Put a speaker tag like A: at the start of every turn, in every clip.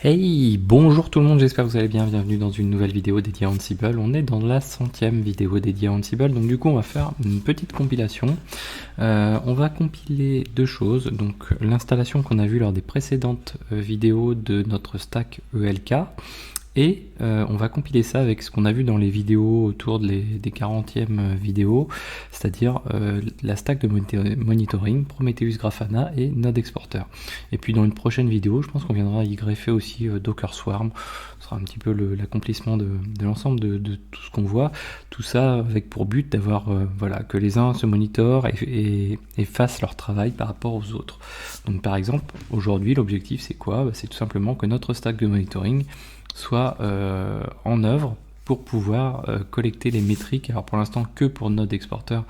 A: Hey, bonjour tout le monde, j'espère que vous allez bien, bienvenue dans une nouvelle vidéo dédiée à Ansible. On est dans la 100e vidéo dédiée à Ansible, donc du coup on va faire une petite compilation. On va compiler deux choses, donc l'installation qu'on a vue lors des précédentes vidéos de notre stack ELK, et on va compiler ça avec ce qu'on a vu dans les vidéos autour des 40e vidéos, c'est-à-dire la stack de monitoring, Prometheus Grafana et Node Exporter. Et puis dans une prochaine vidéo, je pense qu'on viendra y greffer aussi Docker Swarm. Ce sera un petit peu l'accomplissement de l'ensemble de tout ce qu'on voit. Tout ça avec pour but d'avoir voilà, que les uns se monitorent et fassent leur travail par rapport aux autres. Donc par exemple, aujourd'hui, l'objectif c'est quoi? C'est tout simplement que notre stack de monitoring soit en œuvre pour pouvoir collecter les métriques, alors pour l'instant que pour Node Exporter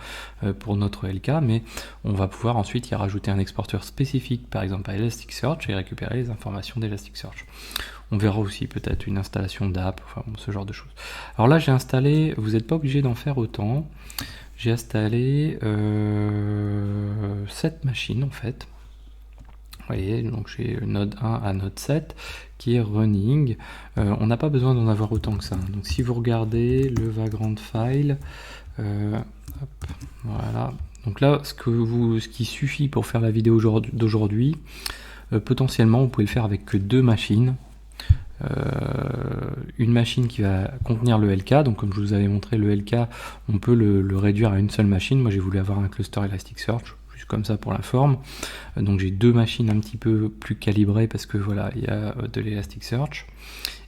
A: pour notre LK, mais on va pouvoir ensuite y rajouter un exporteur spécifique, par exemple à Elasticsearch, et récupérer les informations d'Elasticsearch. On verra aussi peut-être une installation d'app, enfin bon, ce genre de choses. Alors là j'ai installé, vous n'êtes pas obligé d'en faire autant, j'ai installé 7 machines en fait. Vous voyez, donc j'ai Node 1 à Node 7 qui est running. On n'a pas besoin d'en avoir autant que ça. Donc si vous regardez le Vagrant file, hop, voilà. Donc là, ce qui suffit pour faire la vidéo d'aujourd'hui, potentiellement, vous pouvez le faire avec que deux machines. Une machine qui va contenir le LK, donc comme je vous avais montré le LK, on peut le réduire à une seule machine. Moi j'ai voulu avoir un cluster Elasticsearch, juste comme ça pour la forme. Donc j'ai deux machines un petit peu plus calibrées parce que voilà, il y a de l'Elasticsearch.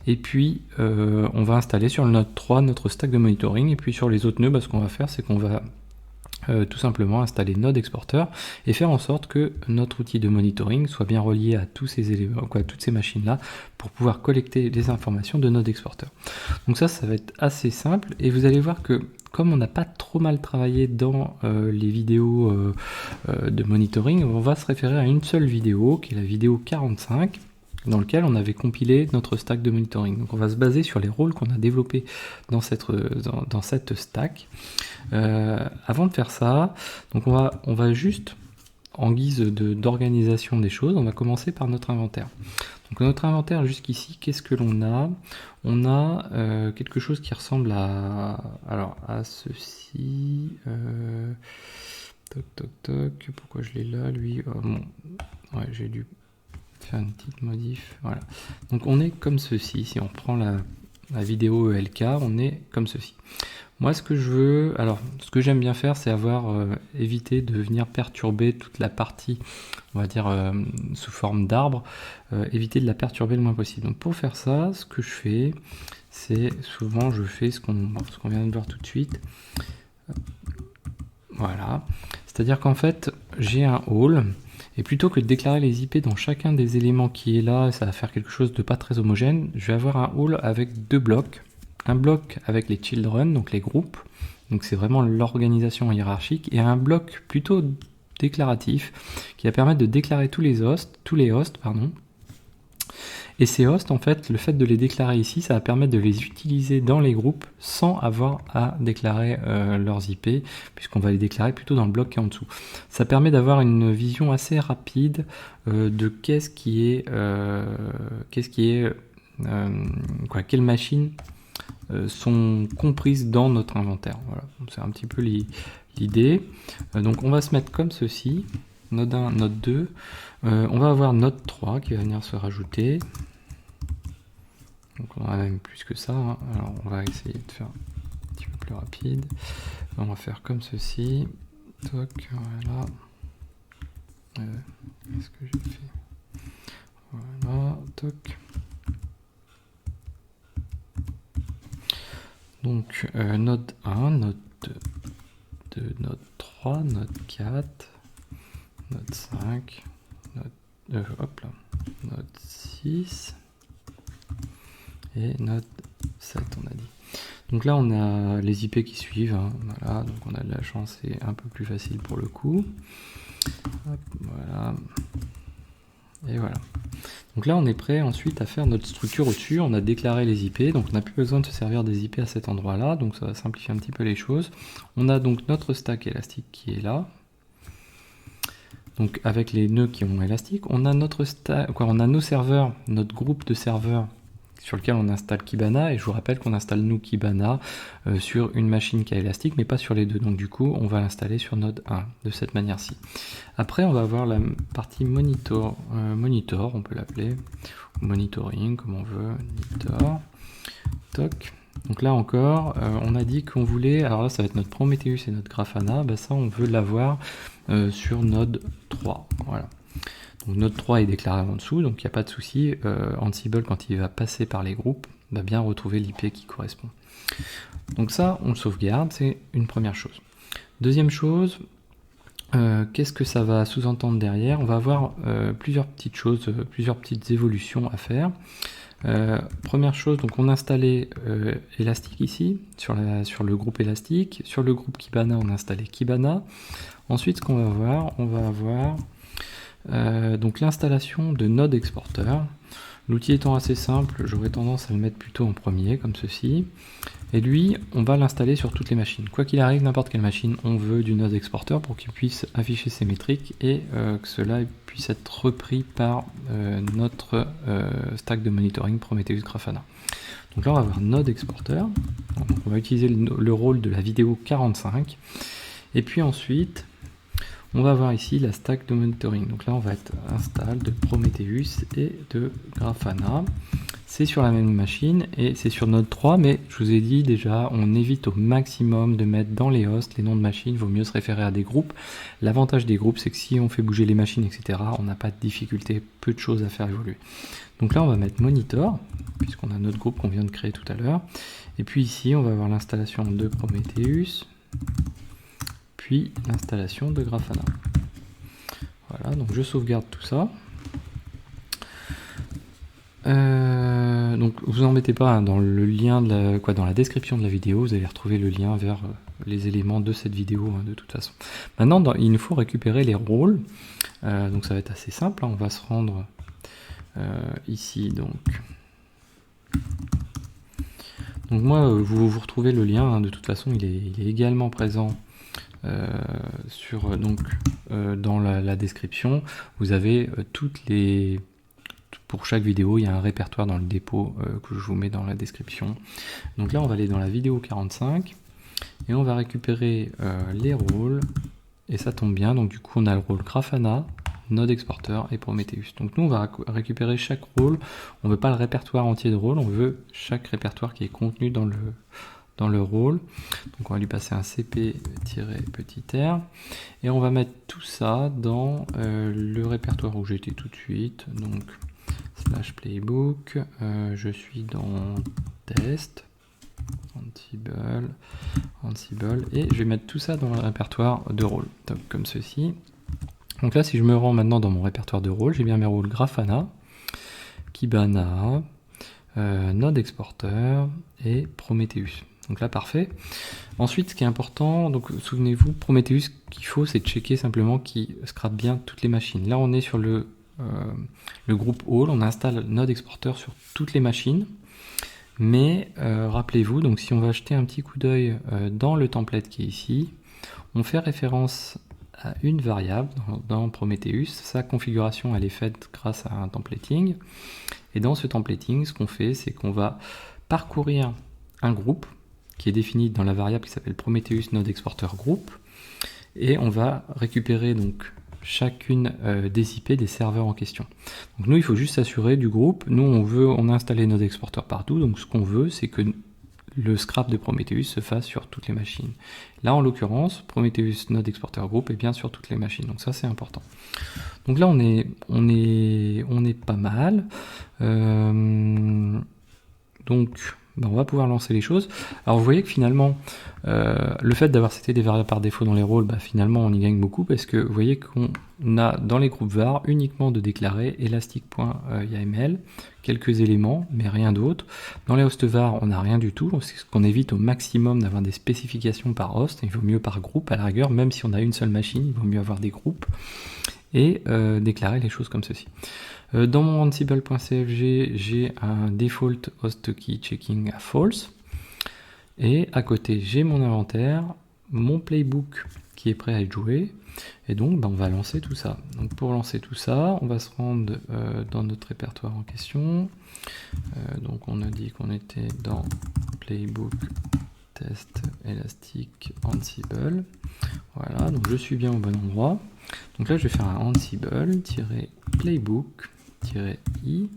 A: Et puis on va installer sur le node 3 notre stack de monitoring, et puis sur les autres nœuds, ce qu'on va faire, c'est qu'on va tout simplement installer Node Exporter et faire en sorte que notre outil de monitoring soit bien relié à tous ces éléments, à toutes ces machines là, pour pouvoir collecter les informations de Node Exporter. Donc ça va être assez simple, et vous allez voir que comme on n'a pas trop mal travaillé dans les vidéos de monitoring, on va se référer à une seule vidéo qui est la vidéo 45, dans lequel on avait compilé notre stack de monitoring. Donc on va se baser sur les rôles qu'on a développés dans cette stack. Avant de faire ça, donc on va juste, en guise d'organisation des choses, on va commencer par notre inventaire. Donc notre inventaire jusqu'ici, qu'est-ce que l'on a? On a quelque chose qui ressemble à ceci. Toc toc toc, pourquoi je l'ai là lui? Bon, ouais, j'ai dû faire une petite modif. Voilà. Donc on est comme ceci. Si on reprend la vidéo ELK, on est comme ceci. Moi, ce que j'aime bien faire, c'est éviter de venir perturber toute la partie, on va dire, sous forme d'arbre, éviter de la perturber le moins possible. Donc pour faire ça, ce que je fais, c'est souvent, je fais ce qu'on vient de voir tout de suite. Voilà. C'est-à-dire qu'en fait, j'ai un hall, et plutôt que de déclarer les IP dans chacun des éléments qui est là, ça va faire quelque chose de pas très homogène, je vais avoir un hall avec deux blocs. Un bloc avec les children, donc les groupes, donc c'est vraiment l'organisation hiérarchique, et un bloc plutôt déclaratif qui va permettre de déclarer tous les hosts, et ces hosts, en fait, le fait de les déclarer ici, ça va permettre de les utiliser dans les groupes sans avoir à déclarer leurs IP, puisqu'on va les déclarer plutôt dans le bloc qui est en dessous. Ça permet d'avoir une vision assez rapide de quelle machine sont comprises dans notre inventaire. Voilà. C'est un petit peu l'idée. Donc on va se mettre comme ceci, node 1, node 2. On va avoir node 3 qui va venir se rajouter. Donc on a même plus que ça. Hein. Alors on va essayer de faire un petit peu plus rapide. On va faire comme ceci. Toc, voilà. Qu'est-ce que j'ai fait? Voilà, toc. Donc node 1, node 2, node 3, node 4, node 5, node 6 et node 7 on a dit. Donc là on a les IP qui suivent, hein, voilà, donc on a de la chance, c'est un peu plus facile pour le coup. Hop, voilà. Et voilà. Donc là on est prêt ensuite à faire notre structure au-dessus, on a déclaré les IP, donc on n'a plus besoin de se servir des IP à cet endroit-là, donc ça va simplifier un petit peu les choses. On a donc notre stack élastique qui est là. Donc avec les nœuds qui ont élastique, on a on a nos serveurs, notre groupe de serveurs sur lequel on installe Kibana, et je vous rappelle qu'on installe nous Kibana sur une machine qui a élastique, mais pas sur les deux. Donc du coup, on va l'installer sur node 1 de cette manière-ci. Après, on va avoir la partie monitor, on peut l'appeler, monitoring, comme on veut, monitor, toc. Donc là encore, on a dit qu'on voulait, alors là ça va être notre Prometheus et notre Grafana, bah ça on veut l'avoir sur node 3, voilà. Donc node 3 est déclaré en dessous, donc il n'y a pas de souci. Ansible, quand il va passer par les groupes, va bien retrouver l'IP qui correspond. Donc ça, on le sauvegarde, c'est une première chose. Deuxième chose, qu'est-ce que ça va sous-entendre derrière? On va avoir plusieurs petites choses, plusieurs petites évolutions à faire. Première chose, donc on a installé Elastic ici, sur le groupe Elastic. Sur le groupe Kibana, on a installé Kibana. Ensuite, ce qu'on va avoir, on va avoir donc l'installation de Node Exporter. L'outil étant assez simple, j'aurais tendance à le mettre plutôt en premier, comme ceci. Et lui, on va l'installer sur toutes les machines. Quoi qu'il arrive, n'importe quelle machine, on veut du Node Exporter pour qu'il puisse afficher ses métriques et que cela puisse être repris par notre stack de monitoring Prometheus Grafana. Donc là, on va avoir Node Exporter. Donc on va utiliser le rôle de la vidéo 45. Et puis ensuite, on va avoir ici la stack de monitoring. Donc là, on va être install de Prometheus et de Grafana. C'est sur la même machine et c'est sur node 3, mais je vous ai dit déjà, on évite au maximum de mettre dans les hosts les noms de machines. Il vaut mieux se référer à des groupes. L'avantage des groupes, c'est que si on fait bouger les machines, etc., on n'a pas de difficulté, peu de choses à faire évoluer. Donc là, on va mettre monitor, puisqu'on a notre groupe qu'on vient de créer tout à l'heure. Et puis ici, on va avoir l'installation de Prometheus, puis l'installation de Grafana. Voilà, donc je sauvegarde tout ça. Donc vous embêtez pas, hein, dans le lien dans la description de la vidéo, vous allez retrouver le lien vers les éléments de cette vidéo, hein, de toute façon. Maintenant, il nous faut récupérer les rôles. Donc ça va être assez simple, hein, on va se rendre ici. Donc moi, vous retrouvez le lien, hein, de toute façon, il est également présent dans la description. Vous avez pour chaque vidéo, il y a un répertoire dans le dépôt que je vous mets dans la description. Donc là, on va aller dans la vidéo 45 et on va récupérer les rôles. Et ça tombe bien, donc du coup, on a le rôle Grafana, Node Exporter et Prometheus. Donc nous, on va récupérer chaque rôle. On ne veut pas le répertoire entier de rôle, on veut chaque répertoire qui est contenu dans le rôle. Donc on va lui passer un cp-r et on va mettre tout ça dans le répertoire où j'étais tout de suite. Donc /playbook, je suis dans test, Ansible, et je vais mettre tout ça dans le répertoire de rôle, comme ceci. Donc là, si je me rends maintenant dans mon répertoire de rôle, j'ai bien mes rôles Grafana, Kibana, Node Exporter et Prometheus. Donc là, parfait. Ensuite, ce qui est important, donc souvenez-vous, Prometheus, ce qu'il faut, c'est checker simplement qu'il scrape bien toutes les machines. Là, on est sur le groupe All, on installe Node Exporter sur toutes les machines. Mais rappelez-vous, donc si on va jeter un petit coup d'œil dans le template qui est ici, on fait référence à une variable dans Prometheus. Sa configuration, elle est faite grâce à un templating. Et dans ce templating, ce qu'on fait, c'est qu'on va parcourir un groupe qui est défini dans la variable qui s'appelle Prometheus Node Exporter Group. Et on va récupérer donc chacune des IP des serveurs en question. Donc nous, il faut juste s'assurer du groupe. Nous, on a installé Node Exporter partout. Donc ce qu'on veut, c'est que le scrap de Prometheus se fasse sur toutes les machines. Là, en l'occurrence, Prometheus Node Exporter Group est bien sur toutes les machines. Donc ça, c'est important. Donc là, on est pas mal. Donc on va pouvoir lancer les choses. Alors vous voyez que finalement, le fait d'avoir cité des variables par défaut dans les rôles, finalement on y gagne beaucoup parce que vous voyez qu'on a dans les groupes var uniquement de déclarer elastic.yaml, quelques éléments, mais rien d'autre. Dans les hosts var, on n'a rien du tout, c'est ce qu'on évite au maximum d'avoir des spécifications par host, il vaut mieux par groupe à la rigueur, même si on a une seule machine, il vaut mieux avoir des groupes, et déclarer les choses comme ceci. Dans mon ansible.cfg, j'ai un default host key checking à false. Et à côté, j'ai mon inventaire, mon playbook qui est prêt à être joué. Et donc on va lancer tout ça. Donc pour lancer tout ça, on va se rendre dans notre répertoire en question. Donc on a dit qu'on était dans Playbook Test Elastic Ansible. Voilà, donc je suis bien au bon endroit. Donc là je vais faire un Ansible-Playbook-i,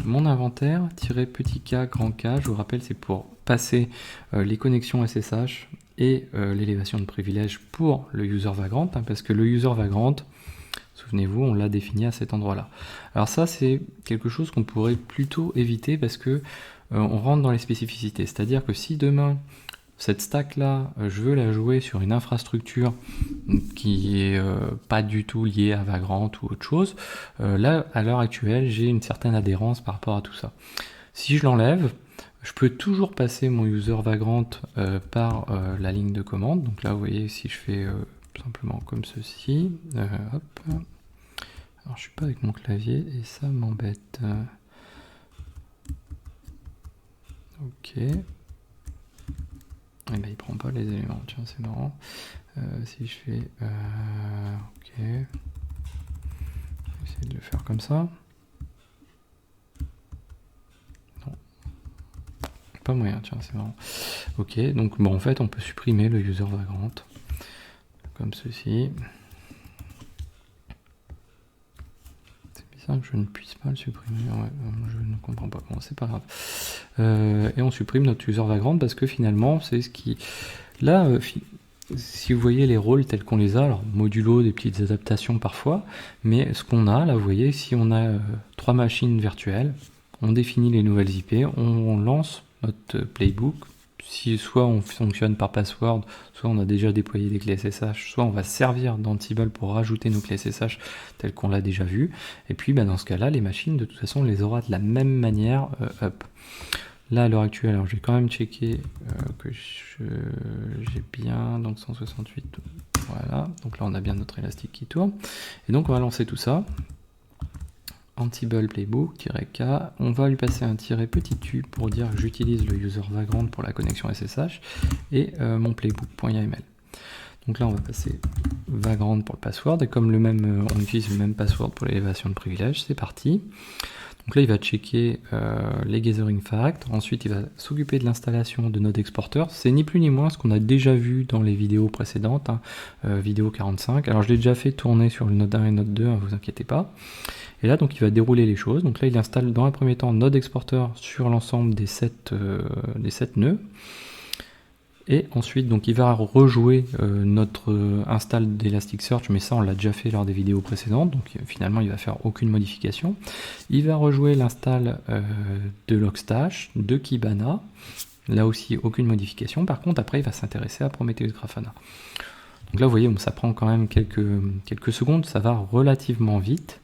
A: mon inventaire, petit k, grand K, je vous rappelle c'est pour passer les connexions SSH et l'élévation de privilèges pour le user Vagrant, hein, parce que le user Vagrant, souvenez-vous, on l'a défini à cet endroit-là. Alors ça, c'est quelque chose qu'on pourrait plutôt éviter parce que on rentre dans les spécificités. C'est-à-dire que si demain, cette stack-là, je veux la jouer sur une infrastructure qui est pas du tout liée à Vagrant ou autre chose, là, à l'heure actuelle, j'ai une certaine adhérence par rapport à tout ça. Si je l'enlève, je peux toujours passer mon user Vagrant par la ligne de commande. Donc là, vous voyez, si je fais simplement comme ceci, hop. Alors, je suis pas avec mon clavier et ça m'embête. Ok. Et ben, il prend pas les éléments. Tiens, c'est marrant. Si je fais, ok. Je vais essayer de le faire comme ça. Pas moyen, tiens, c'est marrant. Ok, donc bon, en fait, on peut supprimer le user Vagrant comme ceci. C'est bizarre que je ne puisse pas le supprimer. Ouais, je ne comprends pas comment, c'est pas grave. Et on supprime notre user Vagrant parce que finalement, c'est ce qui. Là, si vous voyez les rôles tels qu'on les a, alors modulo, des petites adaptations parfois, mais ce qu'on a, là, vous voyez, si on a 3 machines virtuelles, on définit les nouvelles IP, on lance notre playbook. Si soit on fonctionne par password, soit on a déjà déployé des clés SSH, soit on va servir d'Ansible pour rajouter nos clés SSH telles qu'on l'a déjà vu. Et puis dans ce cas-là, les machines, de toute façon, on les aura de la même manière up. Là, à l'heure actuelle, alors je vais quand même checker que j'ai bien, donc 168, voilà. Donc là, on a bien notre élastique qui tourne. Et donc, on va lancer tout ça. Ansible playbook-k, on va lui passer un petit u pour dire que j'utilise le user Vagrant pour la connexion SSH et mon playbook.yml. Donc là on va passer Vagrant pour le password et comme on utilise le même password pour l'élévation de privilèges, c'est parti. Donc là il va checker les gathering facts, ensuite il va s'occuper de l'installation de Node Exporter. C'est ni plus ni moins ce qu'on a déjà vu dans les vidéos précédentes, hein, vidéo 45. Alors je l'ai déjà fait tourner sur le Node 1 et Node 2, hein, vous inquiétez pas. Et là, donc, il va dérouler les choses. Donc là, il installe dans un premier temps Node Exporter sur l'ensemble des 7 nœuds. Et ensuite, donc, il va rejouer notre install d'Elasticsearch, mais ça, on l'a déjà fait lors des vidéos précédentes. Donc finalement, il va faire aucune modification. Il va rejouer l'install de Logstash, de Kibana. Là aussi, aucune modification. Par contre, après, il va s'intéresser à Prometheus Grafana. Donc là, vous voyez, ça prend quand même quelques secondes. Ça va relativement vite.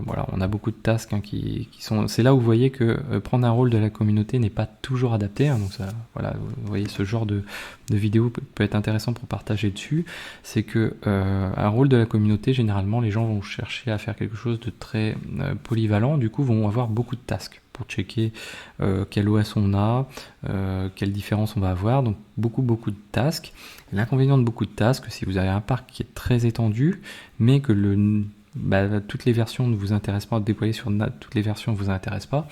A: Voilà, on a beaucoup de tasks hein, qui sont. C'est là où vous voyez que prendre un rôle de la communauté n'est pas toujours adapté. Hein, donc ça, voilà, vous voyez ce genre de vidéo peut être intéressant pour partager dessus. C'est que un rôle de la communauté, généralement, les gens vont chercher à faire quelque chose de très polyvalent. Du coup, vont avoir beaucoup de tasks pour checker quel OS on a, quelle différence on va avoir. Donc beaucoup de tasks. L'inconvénient de beaucoup de tasks, si vous avez un parc qui est très étendu, mais que toutes les versions ne vous intéressent pas, déployer sur toutes les versions ne vous intéressent pas,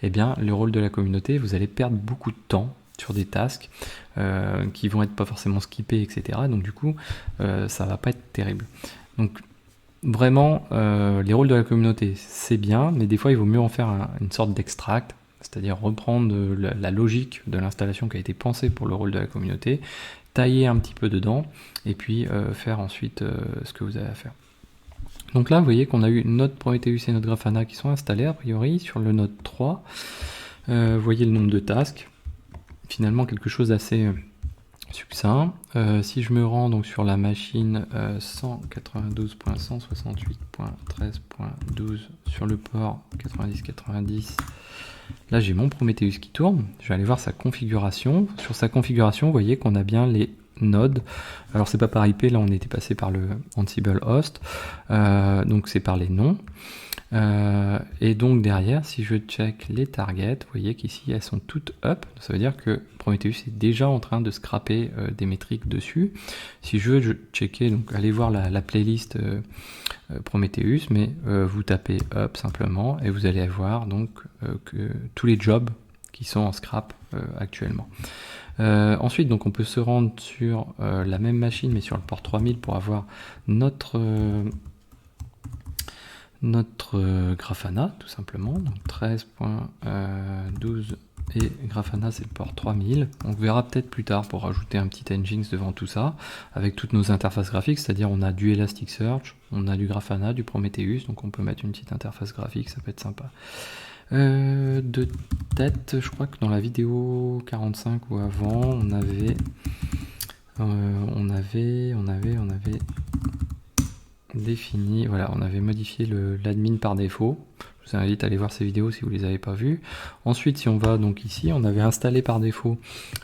A: eh bien le rôle de la communauté, vous allez perdre beaucoup de temps sur des tasks qui vont être pas forcément skippés, etc. Donc du coup, ça va pas être terrible. Donc vraiment, les rôles de la communauté, c'est bien, mais des fois il vaut mieux en faire une sorte d'extract, c'est-à-dire reprendre la logique de l'installation qui a été pensée pour le rôle de la communauté, tailler un petit peu dedans, et puis faire ensuite ce que vous avez à faire. Donc là, vous voyez qu'on a eu notre Prometheus et notre Grafana qui sont installés, a priori, sur le node 3. Vous voyez le nombre de tasks. Finalement, quelque chose d'assez succinct. Si je me rends donc sur la machine 192.168.13.12 sur le port 9090, là j'ai mon Prometheus qui tourne. Je vais aller voir sa configuration. Sur sa configuration, vous voyez qu'on a bien les nodes. Alors c'est pas par IP, là on était passé par le Ansible host, donc c'est par les noms. Et donc derrière, si je check les targets, vous voyez qu'ici elles sont toutes up. Ça veut dire que Prometheus est déjà en train de scraper des métriques dessus. Si je veux checker, donc allez voir la playlist Prometheus, mais vous tapez up simplement et vous allez avoir donc que tous les jobs qui sont en scrap actuellement. Ensuite, donc on peut se rendre sur la même machine mais sur le port 3000 pour avoir notre Grafana tout simplement, donc 13.12 et Grafana c'est le port 3000. On verra peut-être plus tard pour rajouter un petit Nginx devant tout ça avec toutes nos interfaces graphiques, c'est-à-dire on a du Elasticsearch, on a du Grafana, du Prometheus, donc on peut mettre une petite interface graphique, ça peut être sympa. De tête, je crois que dans la vidéo 45 ou avant, on avait défini, voilà, on avait modifié l'admin par défaut. Je vous invite à aller voir ces vidéos si vous les avez pas vues. Ensuite, si on va donc ici, on avait installé par défaut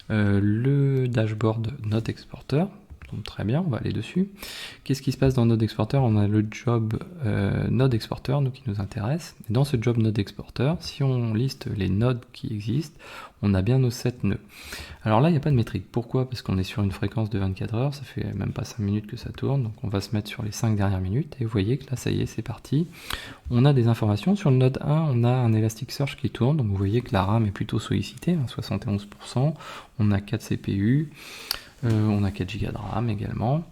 A: le dashboard Node Exporter. Donc très bien, on va aller dessus. Qu'est-ce qui se passe dans Node Exporter? On a le job Node Exporter nous, qui nous intéresse. Et dans ce job Node Exporter, si on liste les nodes qui existent, on a bien nos 7 nœuds. Alors là, il n'y a pas de métrique. Pourquoi? Parce qu'on est sur une fréquence de 24 heures, ça fait même pas 5 minutes que ça tourne, donc on va se mettre sur les 5 dernières minutes, et vous voyez que là, ça y est, c'est parti. On a des informations. Sur le node 1, on a un Elasticsearch qui tourne, donc vous voyez que la RAM est plutôt sollicitée, 71%. On a 4 CPU. On a 4 Go de RAM également,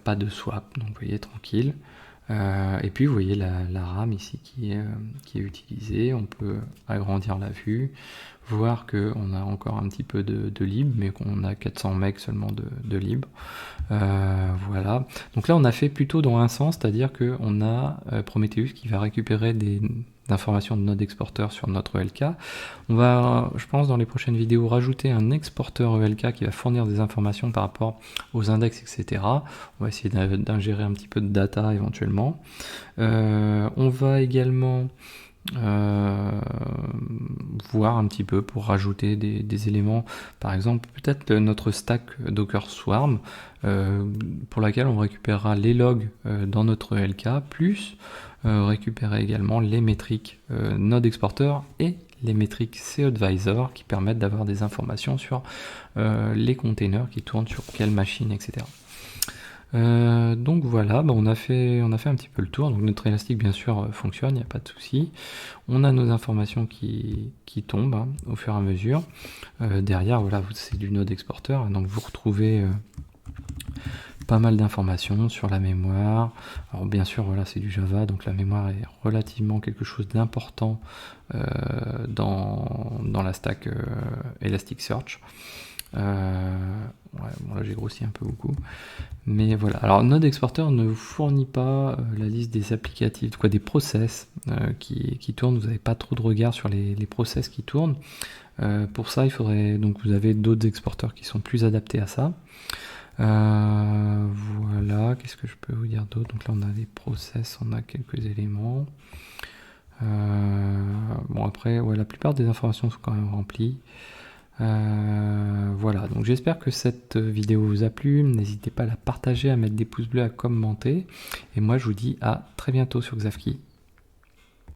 A: pas de swap, donc vous voyez, tranquille. Et puis vous voyez la RAM ici qui est utilisée, on peut agrandir la vue, voir qu'on a encore un petit peu de libre, mais qu'on a 400 MB seulement de libre. Voilà, donc là on a fait plutôt dans un sens, c'est-à-dire qu'on a Prometheus qui va récupérer des informations de Node Exporter sur notre ELK. On va, je pense, dans les prochaines vidéos, rajouter un exporteur ELK qui va fournir des informations par rapport aux index, etc. On va essayer d'ingérer un petit peu de data éventuellement. On va également voir un petit peu pour rajouter des éléments, par exemple peut-être notre stack Docker Swarm pour laquelle on récupérera les logs dans notre ELK, plus récupérer également les métriques Node Exporter et les métriques CAdvisor qui permettent d'avoir des informations sur les containers qui tournent sur quelle machine, etc. Donc voilà, on a fait un petit peu le tour. Donc notre élastique bien sûr fonctionne, il n'y a pas de souci. On a nos informations qui tombent au fur et à mesure. Derrière, voilà, c'est du Node Exporter, donc vous retrouvez pas mal d'informations sur la mémoire. Alors bien sûr, voilà, c'est du Java, donc la mémoire est relativement quelque chose d'important dans la stack Elasticsearch. Ouais, bon là j'ai grossi un peu beaucoup, mais voilà. Alors Node Exporter ne vous fournit pas la liste des applicatifs, des process qui tournent. Vous n'avez pas trop de regard sur les process qui tournent. Pour ça, il faudrait, donc vous avez d'autres exporteurs qui sont plus adaptés à ça. Voilà, qu'est-ce que je peux vous dire d'autre? Donc là on a des process, on a quelques éléments. Bon après, ouais, la plupart des informations sont quand même remplies. Voilà, donc j'espère que cette vidéo vous a plu. N'hésitez pas à la partager, à mettre des pouces bleus, à commenter. Et moi je vous dis à très bientôt sur Xavki.